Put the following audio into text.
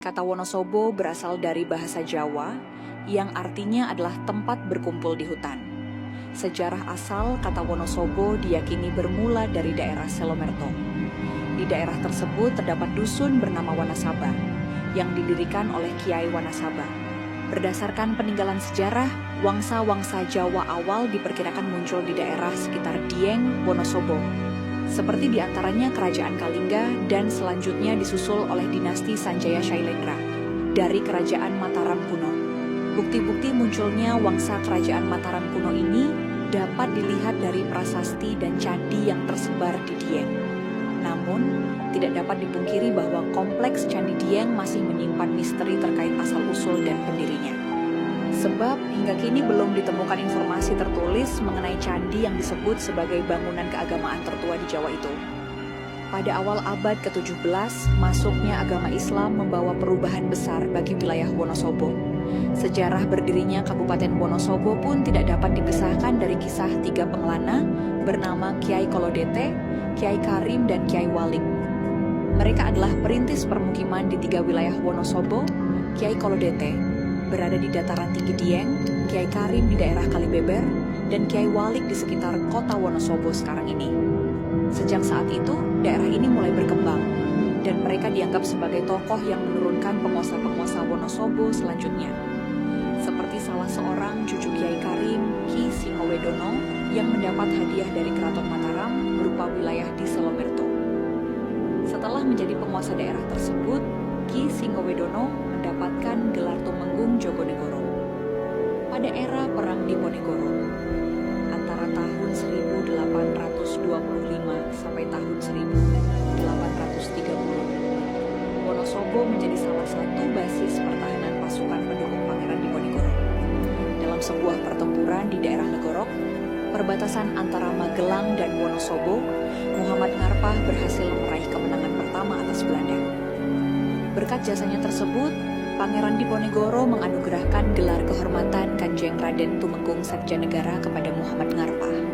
Kata Wonosobo berasal dari bahasa Jawa yang artinya adalah tempat berkumpul di hutan. Sejarah asal kata Wonosobo diyakini bermula dari daerah Selomerto. Di daerah tersebut terdapat dusun bernama Wanasaba yang didirikan oleh Kiai Wanasaba. Berdasarkan peninggalan sejarah, wangsa-wangsa Jawa awal diperkirakan muncul di daerah sekitar Dieng, Wonosobo. Seperti diantaranya Kerajaan Kalingga dan selanjutnya disusul oleh dinasti Sanjaya Shailendra dari Kerajaan Mataram kuno. Bukti-bukti munculnya wangsa Kerajaan Mataram kuno ini dapat dilihat dari prasasti dan candi yang tersebar di Dieng. Namun, tidak dapat dipungkiri bahwa kompleks Candi Dieng masih menyimpan misteri terkait asal-usul dan pendirinya. Sebab hingga kini belum ditemukan informasi tertulis mengenai candi yang disebut sebagai bangunan keagamaan tertua di Jawa itu. Pada awal abad ke-17, masuknya agama Islam membawa perubahan besar bagi wilayah Wonosobo. Sejarah berdirinya Kabupaten Wonosobo pun tidak dapat dipisahkan dari kisah tiga pengelana bernama Kiai Kolodete, Kiai Karim, dan Kiai Walik. Mereka adalah perintis permukiman di tiga wilayah Wonosobo. Kiai Kolodete berada di dataran tinggi Dieng, Kiai Karim di daerah Kalibeber, dan Kiai Walik di sekitar kota Wonosobo sekarang ini. Sejak saat itu, daerah ini mulai berkembang, dan mereka dianggap sebagai tokoh yang menurunkan penguasa-penguasa Wonosobo selanjutnya. Seperti salah seorang cucu Kiai Karim, Ki Singowedono, yang mendapat hadiah dari Keraton Mataram berupa wilayah di Selomerto. Setelah menjadi penguasa daerah tersebut, Ki Singowedono mendapatkan gelar Tumenggung Jogonegoro. Pada era Perang Diponegoro, antara tahun 1825 sampai tahun 1830, Wonosobo menjadi salah satu basis pertahanan pasukan pendukung Pangeran Diponegoro. Dalam sebuah pertempuran di daerah Legorok, perbatasan antara Magelang dan Wonosobo, Muhammad Ngarpah berhasil meraih kemenangan pertama atas Belanda. Berkat jasanya tersebut, Pangeran Diponegoro menganugerahkan gelar kehormatan Kanjeng Raden Tumenggung Satjanegara kepada Muhammad Ngarpah.